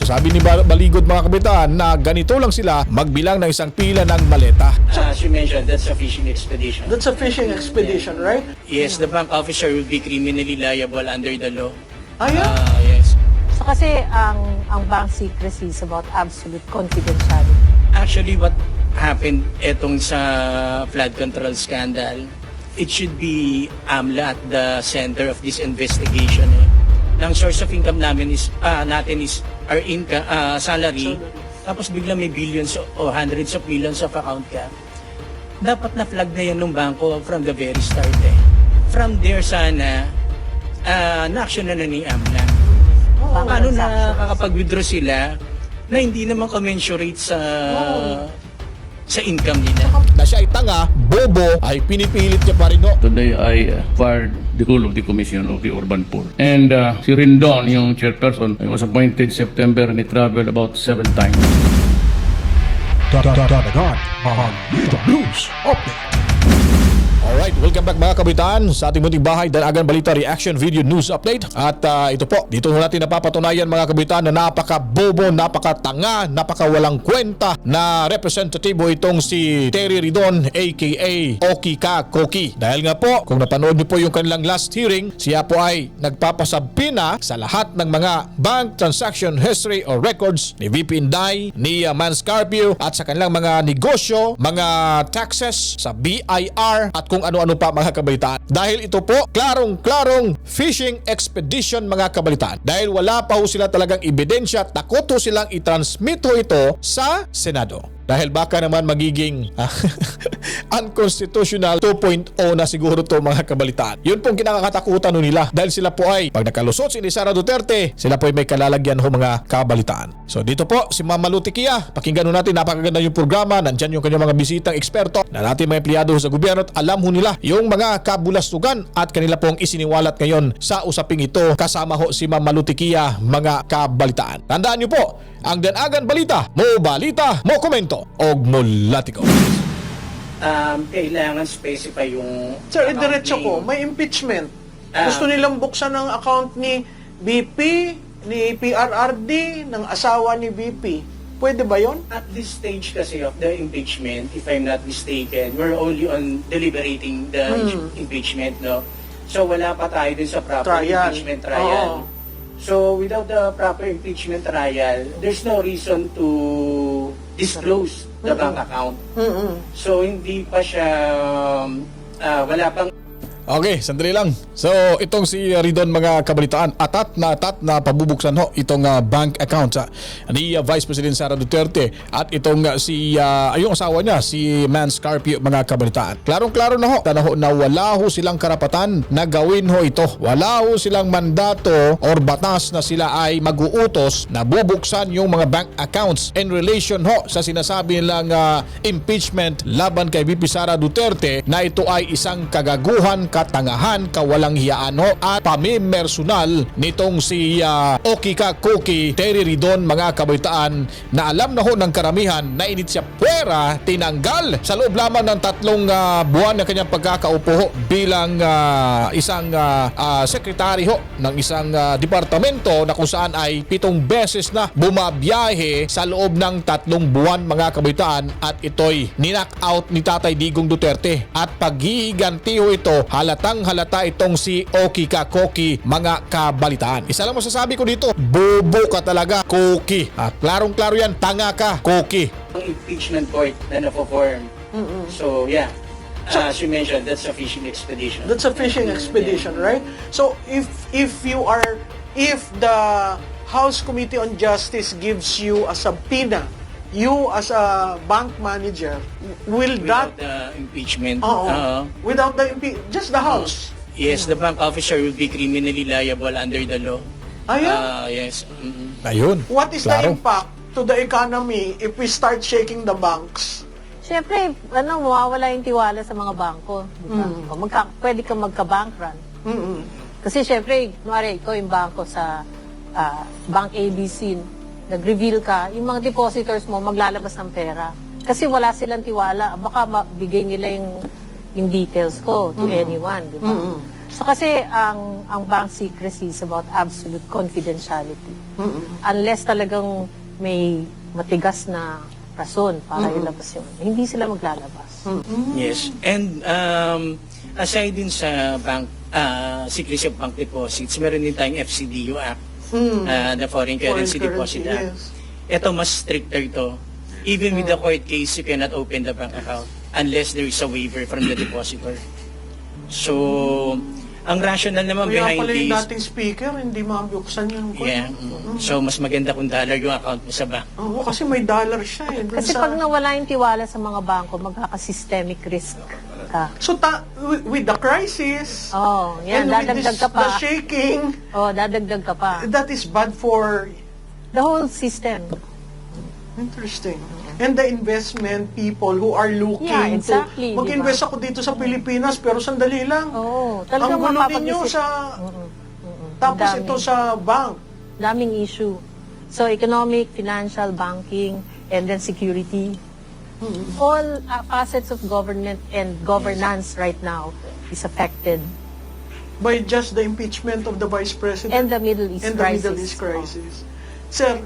sabi ni Baligod mga kabitan na ganito lang sila magbilang ng isang pila ng maleta. As you mentioned, that's a fishing expedition. That's a fishing expedition, right? Yes, the bank officer will be criminally liable under the law. Yeah? Yes. So kasi ang bank secrecy is about absolute confidentiality. Actually, what happened etong sa flood control scandal, it should be AMLA at the center of this investigation. Ang source of income namin is natin is our income, salary. Tapos bigla may billions o hundreds of millions of account ka. Dapat na flag na yan ng bangko from the very start. From there sana na-action na ni AMLA. Paano nakakapag-withdraw sila na hindi naman commensurate sa income nila? Na siya ay tanga, bobo, ay pinipilit niya pa rin. Today I fired the whole of the commission of the urban poor. And si Rindon, yung chairperson, was appointed September and he traveled about 7 times. Dadagan Balita News Update. Alright, welcome back mga kabitan sa ating munting bahay, Danagan Balita Reaction Video News Update. At ito po, dito natin napapatunayan mga kabitan na napaka-bobo, napaka-tanga, napaka-walang kwenta na representatibo itong si Terry Ridon aka Oki Ka Koki. Dahil nga po, kung napanood niyo po yung kanilang last hearing, siya po ay nagpapasabi na sa lahat ng mga bank transaction history or records ni VP Inday, ni Mans Carpio at sa kanilang mga negosyo, mga taxes sa BIR at kung ano-ano pa mga kabalitaan. Dahil ito po, klarong-klarong fishing expedition mga kabalitaan. Dahil wala pa ho sila talagang ebidensya, takot ho silang i-transmit ho ito sa Senado. Dahil baka naman magiging unconstitutional 2.0 na siguro to mga kabalitaan. Yun pong kinakatakutan nila. Dahil sila po ay, pag nakalusot si Sara Duterte, sila po ay may kalalagyan ho mga kabalitaan. So dito po, si Ma'am Malu Tikia, pakinggan ho natin, napakaganda yung programa. Nandyan yung kanyang mga bisitang eksperto na natin mga empleyado sa gobyerno at alam ho nila yung mga kabulastugan at kanila pong isiniwalat ngayon sa usaping ito. Kasama ho si Ma'am Malu Tikia, mga kabalitaan. Tandaan nyo po, ang Danagan Balita, mo balita, mo komento, og mo latiko. Kailangan specify yung Sir, account idiretso name. ko, may impeachment. Gusto nilang buksan ng account ni BP, ni PRRD, ng asawa ni BP. Pwede ba yon? At this stage kasi of the impeachment, if I'm not mistaken, we're only on deliberating the impeachment, no? So wala pa tayo dun sa proper Trial. impeachment trial. Oo. So without the proper impeachment trial, there's no reason to disclose the bank account. So hindi pa siya, wala pang Okay, sandali lang. So, itong si Ridon mga kabalitaan, atat na pabubuksan ho itong bank account ni Vice President Sara Duterte at itong yung asawa niya, si Mans Carpio mga kabalitaan. Klarong-klaro na ho, na wala ho silang karapatan na gawin ho ito. Wala ho silang mandato or batas na sila ay mag-uutos na bubuksan yung mga bank accounts in relation ho sa sinasabi nilang impeachment laban kay VP Sara Duterte na ito ay isang kagaguhan, katangahan, kawalang hiyaan ho at pamimersonal nitong si Oki Ka Koki Terry Ridon mga kabaitaan na alam na ho ng karamihan na init siya puwera, tinanggal sa loob lamang ng 3 buwan na kanyang pagkakaupo ho bilang isang sekretary ho ng isang departamento na kung saan ay 7 beses na bumabiyahe sa loob ng 3 buwan mga kabaitaan at ito'y ninak out ni Tatay Digong Duterte at paghihiganti ho ito halatang halata itong si Oki Ka Koki mga kabalitaan. Isa lang masasabi ko dito, bobo ka talaga Koki. Klarong-klaro yan, tanga ka Koki. impeachment court na na-form. So yeah, as you mentioned, that's a fishing expedition. That's a fishing expedition, right? So if the House Committee on Justice gives you a subpoena, you as a bank manager will Without that the impeachment. without the just the House. Yes, the bank officer will be criminally liable under the law. Yes. Ayun. What is klaro. the impact to the economy if we start shaking the banks? Siyempre, mawawala yung tiwala sa mga bangko. Diba? Pwede kang magka-bank run. Kasi siyempre, kunwari, ikaw yung bangko sa Bank ABC, nag-reveal ka, yung mga depositors mo maglalabas ng pera. Kasi wala silang tiwala. Baka mabigay nila yung details ko to anyone, di ba? So kasi ang bank secrecy is about absolute confidentiality. Unless talagang may matigas na rason para ilabas yun, hindi sila maglalabas. Yes. And aside din sa bank secrecy of bank deposits, meron din tayong FCDU Act, the Foreign Currency Deposit Act. yes. Ito mas stricter to. Even with the court case, you cannot open the bank account unless there is a waiver from the depositor. So, ang rationale naman Kaya behind pala yung this, dating speaker, hindi mabuksan yung yeah. So, mas maganda kung dollar yung account mo sa bank. Oo, kasi may dollar siya eh. Dun Kasi sa- pag nawala yung tiwala sa mga bangko, magkaka-systemic risk ka. So, with the crisis, Oh, yan, and with dadagdag this, ka pa. the shaking, Oh, dadagdag ka pa. that is bad for... The whole system. Interesting. And the investment people who are looking Yeah, exactly, to mag-invest ako dito sa Pilipinas pero sandali lang. Oo, Ang talagang gulo ninyo mapapag-isip. sa tapos Dami. ito sa bank. Daming issue. So, economic, financial, banking, and then security. All facets of government and governance right now is affected. By just the impeachment of the Vice President And the Middle East and the crisis. Middle East crisis. Sir,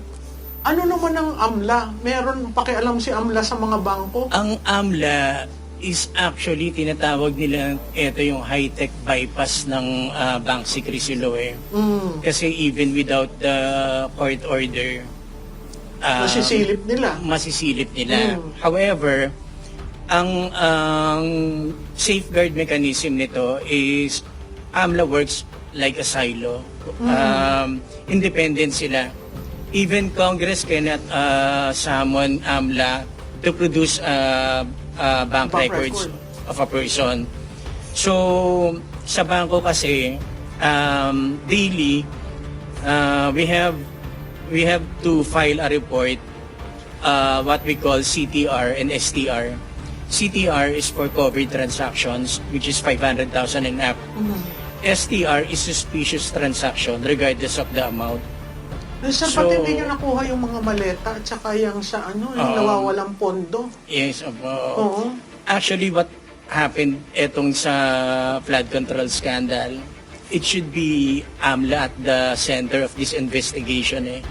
ano naman ang AMLA? Meron pakialam si AMLA sa mga bangko? Ang AMLA is actually tinatawag nila ito yung high-tech bypass ng bank secrecy law eh. Kasi even without the court order, Masisilip nila. masisilip nila. However, ang safeguard mechanism nito is AMLA works like a silo. Independent sila. Even Congress cannot summon AMLA to produce bank records of a person. So, sa bangko kasi, daily, we have to file a report, what we call CTR and STR. CTR is for covered transactions, which is 500,000 and up. STR is suspicious transaction regardless of the amount. Sir, So- pati hindi nyo nakuha yung mga maleta at saka yung sa yung nawawalang pondo. Yes, Oo. actually what happened etong sa flood control scandal, it should be AMLA at the center of this investigation eh.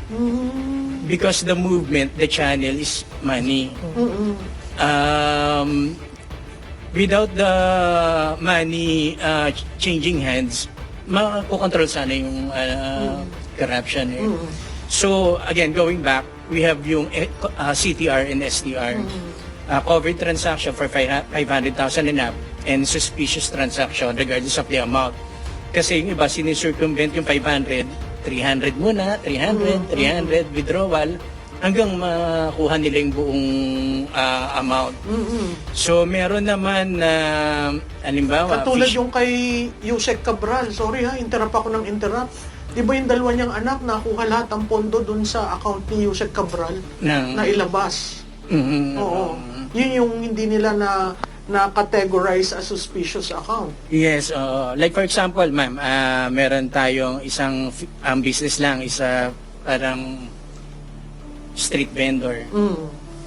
Because the movement, the channel is money. Without the money changing hands, makokontrol sana yung corruption eh. So again, going back, we have yung CTR and STR. Covered transaction for 500,000 and up and suspicious transaction regardless of the amount. Kasi yung iba sinicircumvent yung 500, 300 muna, 300, 300 withdrawal hanggang makuha nila yung buong amount. So meron naman na halimbawa Katulad fish- yung kay Yusek Cabral. Sorry ha, interrupt ako ng interrupt. Di ba yung dalawa niyang anak nakuha lahat ang pondo dun sa account ni Yusek Cabral ng na ilabas? Mhm. Oo. Yun yung hindi nila na categorize as suspicious account. Yes, like for example, ma'am, meron tayong isang business lang, isa parang street vendor.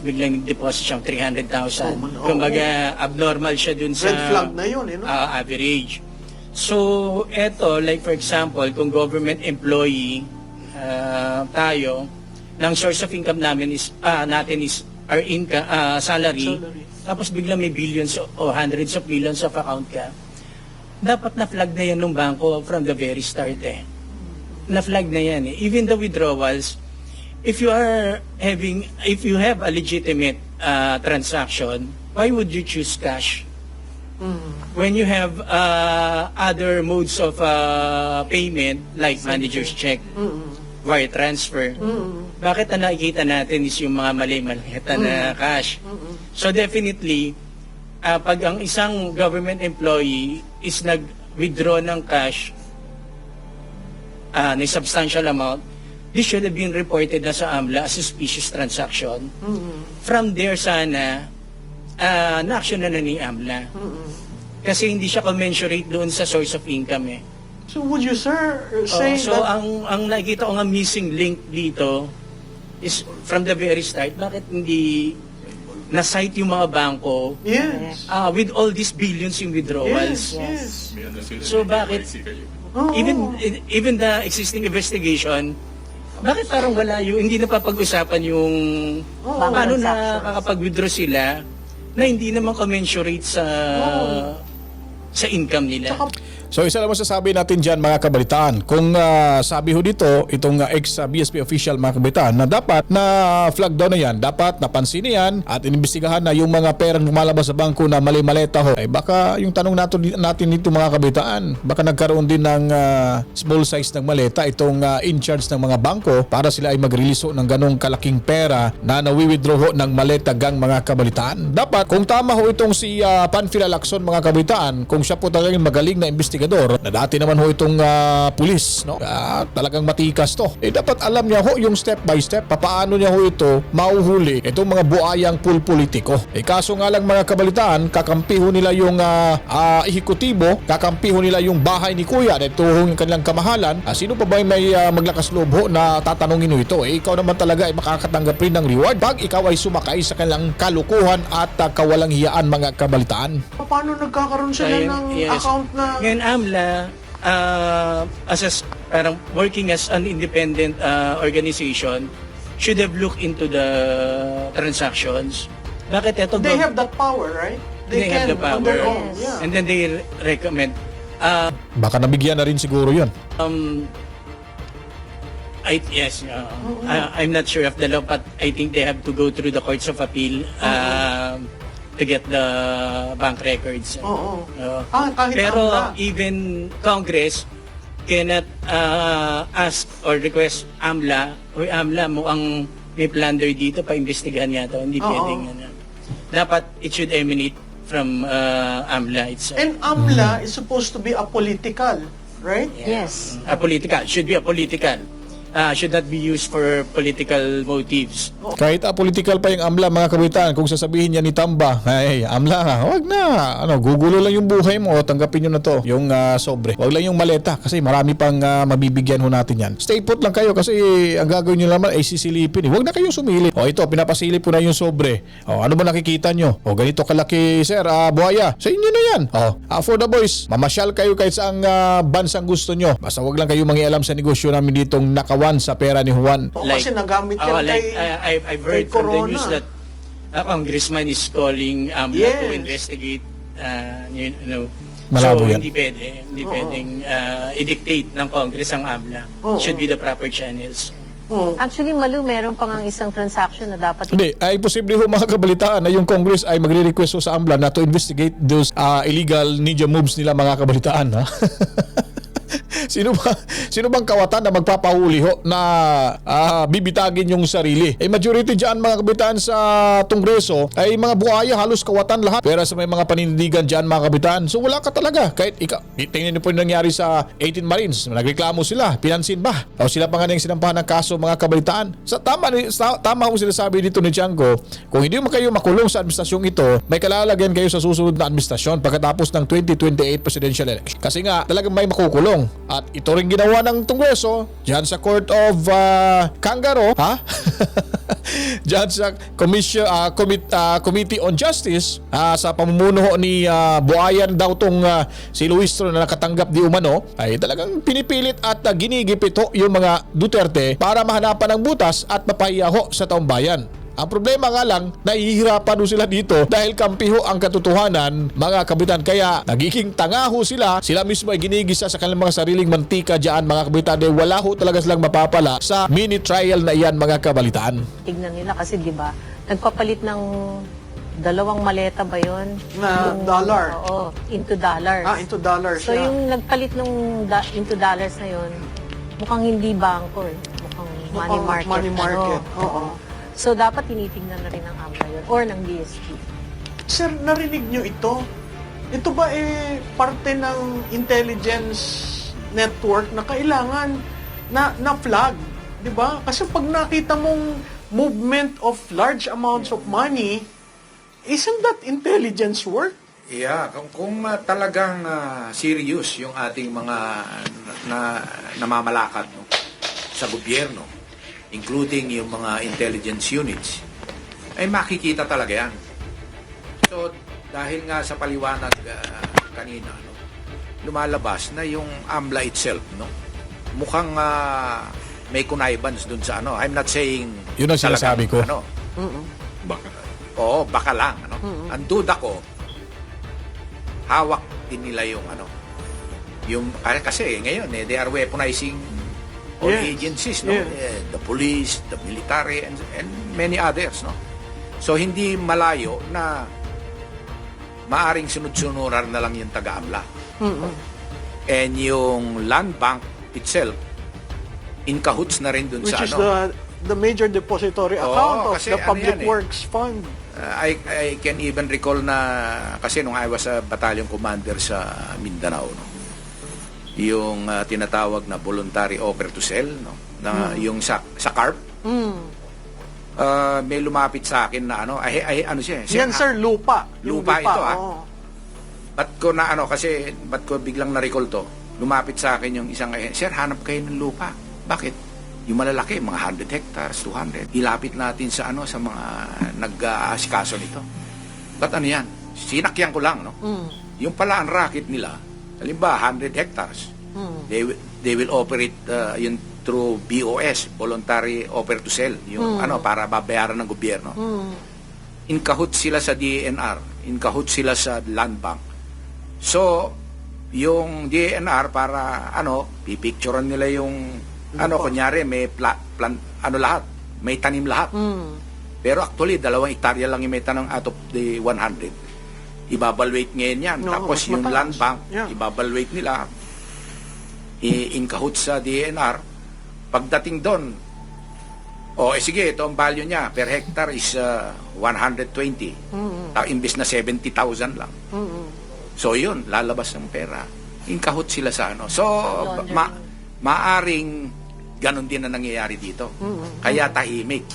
Biglang deposit siyang 300,000. Oo. Kumbaga, abnormal siya dun sa Red flag na yun, eh, no? average. So, eto, like for example, kung government employee tayo, ng source of income natin is our income, salary. Tapos biglang may billions o hundreds of millions of account ka, dapat na-flag na yan ng bangko from the very start eh. Na-flag na yan eh. Even the withdrawals, if you have a legitimate transaction, why would you choose cash? When you have other modes of payment like manager's check, wire transfer, bakit ang nakikita natin is yung mga mali-malita na cash? So definitely, pag ang isang government employee is nag-withdraw ng cash na substantial amount, this should have been reported na sa AMLA as suspicious transaction. From there sana, na-action na ni AMLA. Kasi hindi siya commensurate doon sa source of income eh. So would you, sir, say So that... ang nakikita ko nga missing link dito is from the very start, bakit hindi na-cite yung mga bangko Yes. with all these billions in withdrawals. Yes. So bakit even the existing investigation, bakit parang wala yung hindi napapag-usapan yung paano nakakapag-withdraw sila na hindi naman commensurate sa income nila. So isa lang masasabi natin dyan mga kabalitaan. Kung sabi ho dito, itong ex-BSP official mga kabalitaan na dapat na flag down na yan, dapat napansin na yan at inimbestigahan na yung mga perang lumalabas sa bangko na mali-maleta ho. Ay baka yung tanong natin dito mga kabalitaan, baka nagkaroon din ng small size ng maleta itong in charge ng mga bangko para sila ay mag-release ho ng ganong kalaking pera na nawi-withdraw ho ng maleta gang mga kabalitaan. Dapat kung tama ho itong si Panfilo Lacson mga kabalitaan, kung siya po talagang magaling na investigador na dati naman ho itong pulis, no? Talagang matikas to. Dapat alam niya ho yung step by step papaano niya ho ito mauhuli itong mga buayang politiko. Kaso nga lang mga kabalitaan, kakampi ho nila yung ehekutibo, kakampi ho nila yung bahay ni Kuya at ito yung kanilang kamahalan. Sino pa ba may maglakas loob ho na tatanungin ho ito? Ikaw naman talaga ay makakatanggap rin ng reward pag ikaw ay sumakay sa kanilang kalukuhan at kawalang hiyaan mga kabalitaan. Paano nagkakaroon sila ng account na... Ngayon, AMLA, parang working as an independent organization, should have looked into the transactions. Bakit ito? They have that power, right? They have the on power. their own. Yeah. And then they recommend. Baka nabigyan na rin siguro yun. Yes, I'm not sure of the law, but I think they have to go through the courts of appeal to get the bank records. Kahit Pero AMLA. even Congress cannot ask or request AMLA, or AMLA mo ang may plunder dito, pa-investigahan yata. Hindi pwedeng. Dapat it should emanate from AMLA itself. And AMLA is supposed to be apolitical, right? Yes. Apolitical. Should be apolitical. Should not be used for political motives. Kahit apolitical pa yung AMLA mga kabalitaan, kung sasabihin niya ni Tamba, ay AMLA, wag na, gugulo lang yung buhay mo, tanggapin nyo na to, yung sobre. Wag lang yung maleta kasi marami pang mabibigyan ho natin yan. Stay put lang kayo kasi ang gagawin nyo naman ay sisilipin. Wag na kayong sumili. Ito, pinapasilip po na yung sobre. Ano ba nakikita nyo? Ganito kalaki, sir, buhaya. Sa inyo na yan. For the boys, mamasyal kayo kahit saang bansang gusto nyo. Basta wag lang kayo mangialam sa negosyo namin ditong nakawan sa pera ni Juan. Kasi nagamit yan kay... I've heard from the news that Congressman is calling AMLA to Yes. investigate, Malabo so yan. hindi pwedeng i-dictate ng Congress ang AMLA. Should be the proper channels. Actually, Malu, meron pang ang isang transaction na dapat Hindi, ay posible ho mga kabalitaan na yung Congress ay magre-request ho sa AMLA na to investigate those illegal ninja moves nila mga kabalitaan. Ha? Sino bang kawatan na magpapahuli ho na bibitagin yung sarili? Majority dyan mga kabitaan sa Kongreso ay mga buhaya, halos kawatan lahat. Pero sa may mga panindigan dyan mga kabitaan, so wala ka talaga. Kahit tingnan niyo po yung nangyari sa 18 Marines, nagreklamo sila, pinansin ba? O sila pa nga yung sinampahan ng kaso mga kabalitaan. Tama ho sinasabi dito ni Tiangco, kung hindi mo kayo makulong sa administrasyong ito, may kalalagyan kayo sa susunod na administrasyon pagkatapos ng 2028 presidential election. Kasi nga talagang may makukulong. At ito rin ginawa ng Kongreso diyan sa Court of Kangaroo, diyan sa Committee on Justice, sa pamumuno ni buhayan daw tong si Luistro na nakatanggap di umano, ay talagang pinipilit at ginigipit ho yung mga Duterte para mahanapan ng butas at mapahiya ho sa taong bayan. Ang problema nga lang, nahihirapan ho sila dito dahil kampi ho ang katotohanan mga kabitan. Kaya nagiging tanga ho sila mismo ay ginigisa sa kanilang mga sariling mantika dyan mga kabitan dahil wala ho talaga silang mapapala sa mini trial na iyan mga kabalitaan. tignan nila kasi 'di ba? Nagpapalit ng dalawang maleta ba 'yon? Na dollar. Oo, into dollars. Into dollars. So yung nagpalit ng into dollars na 'yon, mukhang hindi bangko eh. Mukhang money market. Money market. Oo. So dapat tinitingnan na rin ng AMLA yun or ng BSP. Sir, narinig nyo ito? Ito ba parte ng intelligence network na kailangan na flag? Di ba? Kasi pag nakita mong movement of large amounts of money, isn't that intelligence work? Yeah, kung talagang serious yung ating mga namamalakad sa gobyerno, including yung mga intelligence units, ay makikita talaga yan. So, dahil nga sa paliwanag kanina, no, lumalabas na yung AMLA itself, no, mukhang may connivance dun sa ano. I'm not saying Yun ang sinasabi ko. Ano, baka. Oo, baka lang. Ano. Ang duda ko, hawak din nila yung ano, yung kasi ngayon they are weaponizing all Yes. agencies, no? Yes. The police, the military, and many others, no? So hindi malayo na maaring sunod-sunuran na lang yung taga-AMLA. And yung land bank itself, in cahoots na rin dun Which sa is ano. the major depository account of kasi the ano Public yan Works Fund. I can even recall na kasi nung I was a battalion commander sa Mindanao, no, yung tinatawag na voluntary offer to sell, no, na yung sa CARP, may lumapit sa akin na ano, ano siya, Yan sir, lupa. Yung Lupa ito, oo. ba't ko na ano, kasi ba't ko biglang na-recall to, lumapit sa akin yung isang, sir, hanap kayo ng lupa. Bakit? Yung malalaki, mga 100 hectares, 200. Ilapit natin sa ano, sa mga nag-aasikaso nito. Ba't ano yan? Sinakyan ko lang, no? Yung pala ang racket nila, halimbawa 100 hectares. They will operate yun through BOS, voluntary offer to sell, yung ano, para babayaran ng gobyerno. In cahoots sila sa DENR, in cahoots sila sa land bank. So, yung DENR para ano, pipicturean nila yung ano, kunyari may ano lahat, may tanim lahat. Pero actually 2 hektarya lang yung may tanong out of the 100. Ibabalwate ngayon yan. No, Tapos mas yung mataas. land bank, Yeah. ibabalwate nila in cahoots sa DENR. Pagdating doon, sige, ito ang value niya per hectare is 120. Imbis na 70,000 lang. So yun, lalabas ng pera. In cahoots sila sa ano. So, maaring ganon din na nangyayari dito. Kaya tahimik.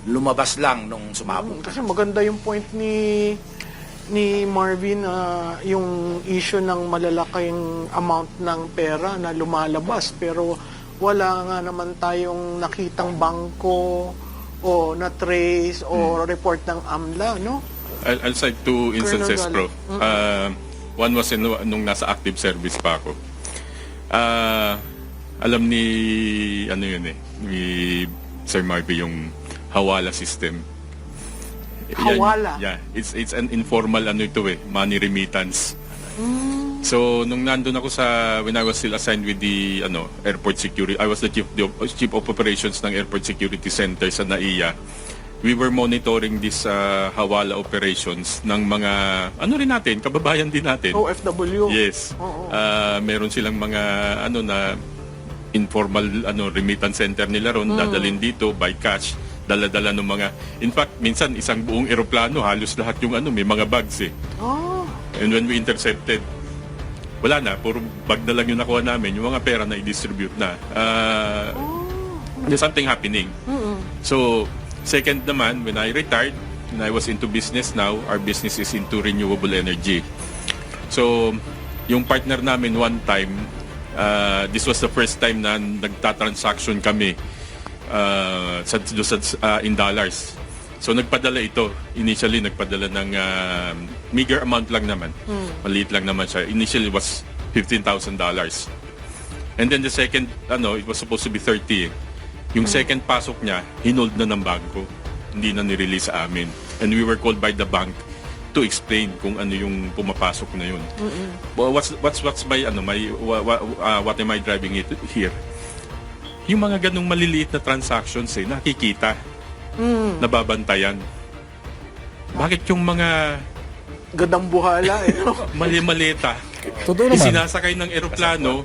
Lumabas lang nung sumabog. Kasi maganda yung point ni Marvin, yung issue ng malalaking amount ng pera na lumalabas pero wala nga naman tayong nakitang bangko o na trace o report ng AMLA, no? I'll cite 2 instances, Colonel Pro. One was nung nasa active service pa ako. Alam ni ni Sir Marvin yung Hawala system. Hawala? Yeah, it's an informal money remittance. So nung nandun ako when I was still assigned with the airport security, I was the chief of operations ng airport security center sa NAIA. We were monitoring this Hawala operations ng mga rin natin, kababayan din natin. OFW. Yes. Oo. Meron silang mga na informal remittance center nila ron, dadalhin dito by cash, dala-dala ng mga, in fact minsan isang buong eroplano halos lahat yung may mga bags eh. Oh. And when we intercepted, wala na, puro bag na lang yung nakuha namin, yung mga pera na i-distribute na. There's something happening. So second naman, when I retired, when I was into business now, our business is into renewable energy. So yung partner namin one time, this was the first time na nagta-transaction kami in dollars. So nagpadala ito. Initially nagpadala ng meager amount lang naman. Maliit lang naman siya. Initially it was $15,000. And then the second, it was supposed to be 30. Yung second pasok niya, hinold na ng bangko. Hindi na nirelease sa amin. And we were called by the bank to explain kung ano yung pumapasok na yun. Well, what's my what am I driving it here? Yung mga ganung maliliit na transactions nakikita, nababantayan. Bakit yung mga Gadang buhala eh. No? mali-maleta, Totoo naman. sinasakay ng eroplano,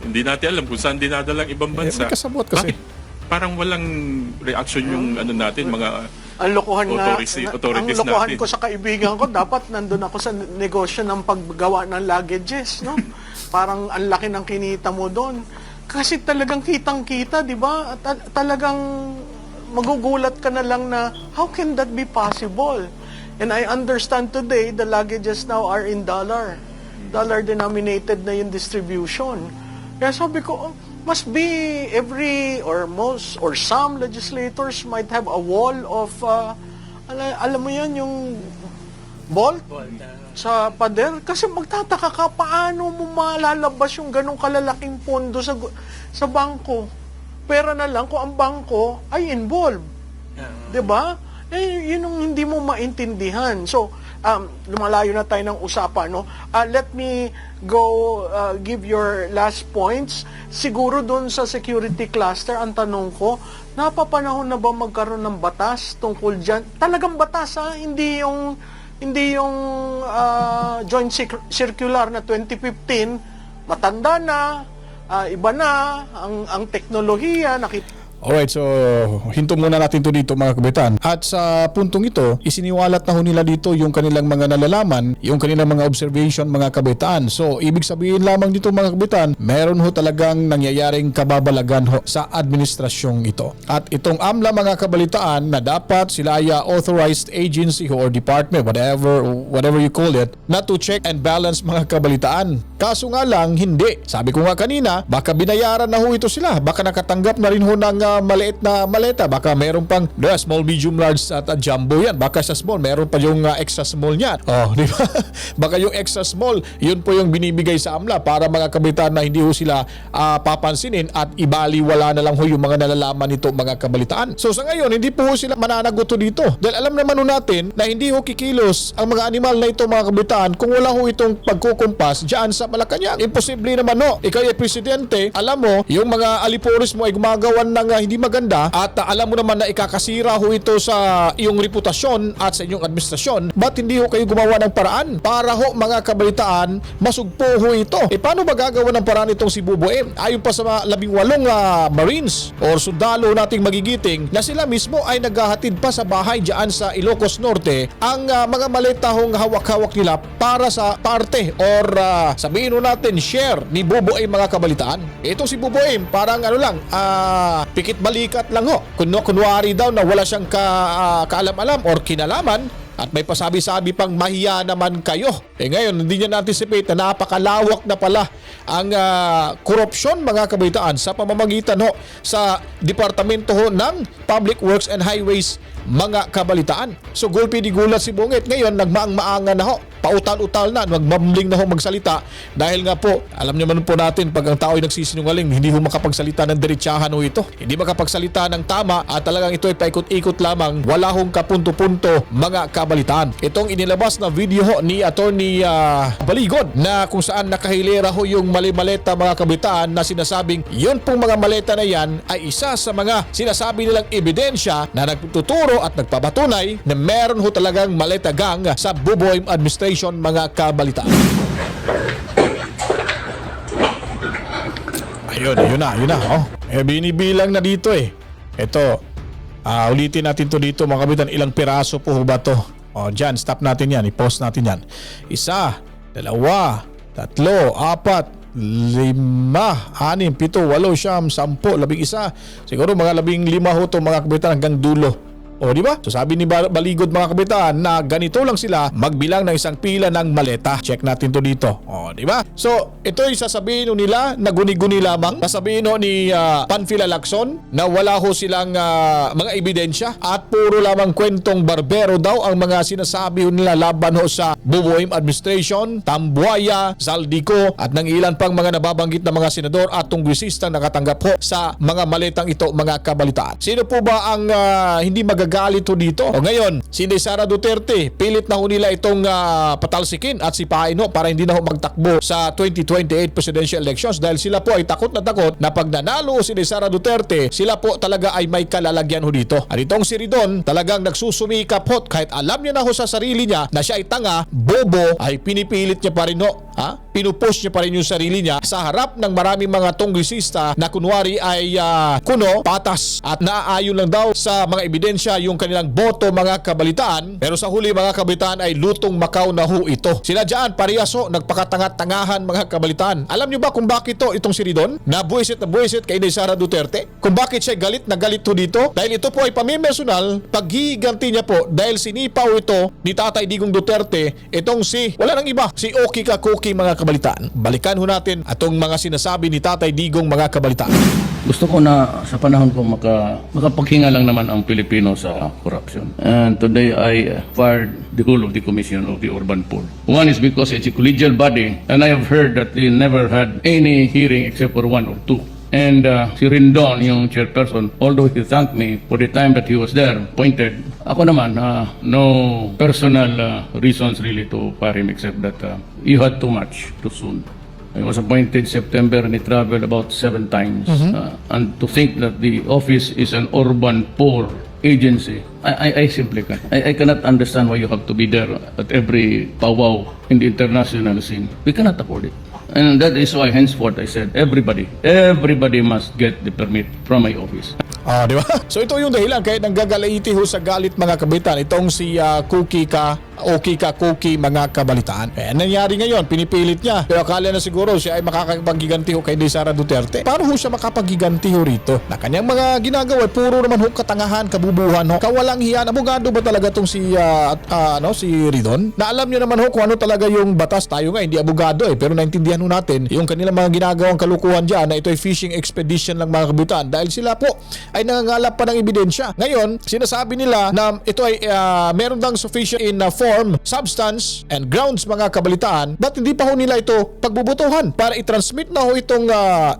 hindi natin alam kung saan dinadala ang ibang bansa. May kasabot kasi. Bakit parang walang reaction yung natin, mga Ang lokohan authorities ang lokohan natin. ko sa kaibigan ko, dapat nandun ako sa negosyo ng paggawa ng luggages, no? Parang ang laki ng kinita mo doon. Kasi talagang kitang-kita, di ba? Talagang magugulat ka na lang na, how can that be possible? And I understand today, the luggages now are in dollar. Dollar-denominated na yung distribution. Kaya sabi ko, must be every or most or some legislators might have a wall of Alam mo yan, yung bolt sa pader. Kasi magtataka ka, paano mo malalabas yung ganong kalalaking pondo sa bangko? Pera na lang kung ang bangko ay involved. 'Di ba? Yun yung hindi mo maintindihan. So, lumalayo na tayo ng usapan, no? Let me go give your last points. Siguro doon sa security cluster, ang tanong ko, napapanahon na ba magkaroon ng batas tungkol dyan? Talagang batas, ha? Hindi yung joint circular na 2015, matanda na, iba na ang teknolohiya, Alright, so hinto muna natin to dito mga kabitan. At sa puntong ito, isiniwalat na ho nila dito yung kanilang mga nalalaman, yung kanilang mga observation mga kabitan. So ibig sabihin lamang dito mga kabitan, meron ho talagang nangyayaring kababalagan ho sa administrasyong ito. At itong AMLA mga kabalitaan na dapat sila ay authorized agency ho or department, whatever you call it, na to check and balance mga kabalitaan. Kaso nga lang, hindi. Sabi ko nga kanina, baka binayaran na ho ito sila. Baka nakatanggap na rin ho ng maliit na maleta. Baka meron pang small, medium, large at jumbo yan. Baka sa small, meron pa yung extra small niyan. Oh, di ba? Baka yung extra small, yun po yung binibigay sa AMLA para mga kabitan na hindi ho sila papansinin at ibaliwala na lang ho yung mga nalalaman nito mga kabalitaan. So sa ngayon, hindi po ho sila mananagot dito. Dahil alam naman ho natin na hindi ho kikilos ang mga animal na ito mga kabitaan kung wala ho itong pagkukumpas dyan sa Malacanang. Imposible naman ho. Ikaw ay presidente, alam mo, yung mga aliporis mo ay gumagawan ng hindi maganda at alam mo naman na ikakasira ho ito sa iyong reputasyon at sa inyong administrasyon. Ba't hindi ho kayo gumawa ng paraan para ho mga kabalitaan masugpo ho ito? Paano ba gagawa ng paraan itong si Buboy? Ayon pa sa 18 Marines or sundalo nating magigiting na sila mismo ay naghahatid pa sa bahay dyan sa Ilocos Norte ang mga maleta hong hawak-hawak nila para sa parte or sabihin ho natin share ni Buboy mga kabalitaan. Ito si Buboy parang pikit balikat lang ho. Kunwari daw na wala siyang kaalam-alam or kinalaman at may pasabi-sabi pang mahiya naman kayo. Ngayon, hindi niya na-anticipate na napakalawak na pala ang korupsyon mga kabaitaan sa pamamagitan ho sa Departamento ho ng Public Works and Highways mga kabalitaan. So gulpi di gulat si Bungit. Ngayon, nagmaang-maangan na ho. Pautal-utal na, magmamling na ho magsalita dahil nga po, alam naman po natin pag ang tao ay nagsisinungaling, hindi ho makapagsalita ng diretsahan ho ito. Hindi makapagsalita ng tama at talagang ito ay paikot-ikot lamang, wala hong kapunto-punto mga kabalitaan. Itong inilabas na video ho ni Attorney Baligod na kung saan nakahilera ho yung mali-maleta mga kabalitaan na sinasabing yun pong mga maleta na yan ay isa sa mga sinasabi nilang ebidensya na nagtuturo at nagpapatunay na meron ho talagang maleta gang sa Buboy administration mga kabalitaan. Yun na. Oh. Binibilang na dito eh. Ito, ulitin natin to dito mga kabalitaan. Ilang piraso po ba to? O, dyan, stop natin yan. I-post natin yan. 1, 2, 3, 4, 5, 6, 7, 8, 9, 10, 11. Siguro mga 15 ho to mga kabalitaan hanggang dulo. O di ba? So sabi ni Baligod mga kabitan na ganito lang sila magbilang ng isang pila ng maleta. Check natin to dito. O di ba? So ito ay sasabihin nila na guni-guni lamang. Sasabihin ni Panfilo Lacson na wala ho silang mga ebidensya at puro lamang kwentong barbero daw ang mga sinasabi nila laban ho sa Buboy administration, Tambuaya, Zaldico at ng ilan pang mga nababanggit na mga senador at kongresistang nakatanggap ho sa mga maletang ito mga kabalitaan. Sino po ba ang hindi magagalit ho dito? O ngayon, si Sara Duterte, pilit na ho nila itong patalsikin at sipain ho para hindi na ho magtakbo sa 2028 presidential elections dahil sila po ay takot na pag nanalo si Sara Duterte, sila po talaga ay may kalalagyan ho dito. At itong si Ridon talagang nagsusumikap ho kahit alam niya na ho sa sarili niya na siya ay tanga, bobo, ay pinipilit niya pa rin ho. Pinupush niya pa rin yung sarili niya sa harap ng maraming mga kongresista na kunwari ay patas at naaayon lang daw sa mga ebidensya yung kanilang boto mga kabalitaan, pero sa huli mga kabalitaan ay lutong Macau na ho ito. Sila dyan parehas ho nagpakatanga-tangahan mga kabalitaan. Alam niyo ba kung bakit itong si Ridon na buwisit kay Sara Duterte? Kung bakit siya galit na galit ho dito? Dahil ito po ay pamimersonal paghihiganti niya po dahil sinipaw ito ni Tatay Digong Duterte itong si wala nang iba, si Oki Kakuki mga kabalitaan. kabalitaan. Balikan ho natin atong mga sinasabi ni Tatay Digong mga kabalitaan. Gusto ko na sa panahon ko makapaghinga lang naman ang Pilipino sa corruption. And today I fired the whole of the commission of the urban pool. One is because it's a collegial body and I have heard that they never had any hearing except for one or two. And si Rindon, yung chairperson, although he thanked me for the time that he was there, pointed, ako naman, no personal reasons really to fire him except that he had too much too soon. I was appointed September and he traveled about 7 times. And to think that the office is an urban poor agency, I simply can't. I cannot understand why you have to be there at every powwow in the international scene. We cannot afford it. And that is why henceforth I said, everybody must get the permit from my office. Di ba? So ito yung dahilan kaya nanggagalaiti ho sa galit mga kabalitaan itong si Cookie mga kabalitaan. Eh, nangyari ngayon, pinipilit niya. Pero akala na siguro siya ay makakapaggiganti ho kay Sara Duterte. Paano ho siya makapaggiganti ho rito? Na kanyang mga ginagawa, puro naman ho katangahan, kabubuhan ho. Kawalang hiyan. Abogado ba talaga tong si Ridon? Na alam niyo naman ho kung ano talaga yung batas. Tayo nga, hindi abogado pero naintindihan ho natin yung kanilang mga ginagawang kalukuhan dyan na ito ay fishing expedition lang mga kabalitaan. Dahil sila po ay nangangalap pa ng ebidensya. Ngayon, sinasabi nila na ito ay meron dang sufficient in form, substance, and grounds mga kabalitaan, ba't hindi pa ho nila ito pagbubutuhan para i-transmit na ho itong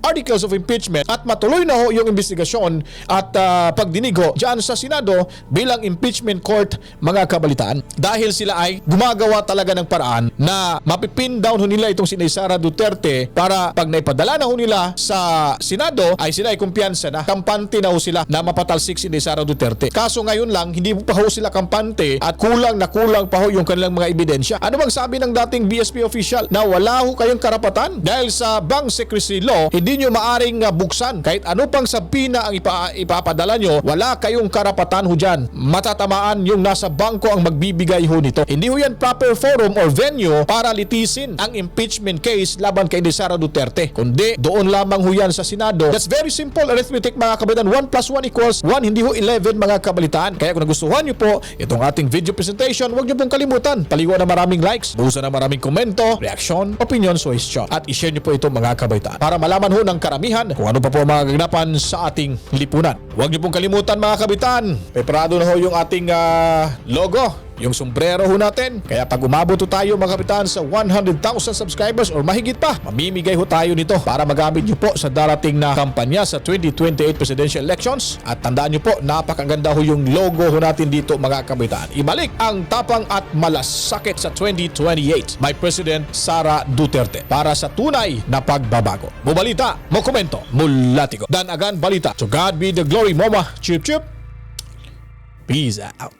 articles of impeachment at matuloy na ho yung investigasyon at pagdinig ho dyan sa Senado bilang impeachment court mga kabalitaan. Dahil sila ay gumagawa talaga ng paraan na mapipin down ho nila itong si Sara Duterte para pag naipadala na ho nila sa Senado ay sila ay kumpiyansa na, kampante na ho sila na mapatalsik si Sara Duterte. Kaso ngayon lang, hindi pa ho sila kampante at kulang pa ho yung kanilang mga ebidensya. Ano bang sabi ng dating BSP official? Na wala ho kayong karapatan dahil sa bank secrecy law, hindi nyo maaring buksan. Kahit ano pang sabina ang ipapadala nyo, wala kayong karapatan ho dyan. Matatamaan yung nasa bangko ang magbibigay ho nito. Hindi ho yan proper forum or venue para litisin ang impeachment case laban kay Sara Duterte. Kundi doon lamang ho yan sa Senado. That's very simple arithmetic mga kabalitaan. 1 + 1 = 1, hindi ho 11 mga kabalitaan. Kaya kung nagustuhan nyo po itong ating video presentation, huwag nyo pong kalimutan. Paliwan na maraming likes, buhusan na maraming komento, reaksyon, opinion, question. At i-share nyo po ito mga kabalitaan para malaman ho ng karamihan kung ano pa po ang mga gaganapan sa ating lipunan. Huwag nyo pong kalimutan mga kabalitaan. Preparado na ho yung ating logo. Yung sombrero ho natin. Kaya pag umabot ho tayo mga kapitan sa 100,000 subscribers or mahigit pa, mamimigay ho tayo nito para magamit nyo po sa darating na kampanya sa 2028 presidential elections. At tandaan nyo po, napakaganda ho yung logo ho natin dito mga kapitan. Ibalik ang tapang at malasakit sa 2028. My President Sara Duterte para sa tunay na pagbabago. Bubalita, mo komento, mulatigo. Dan agan balita. To God be the glory, mama. Chip chip. Peace out.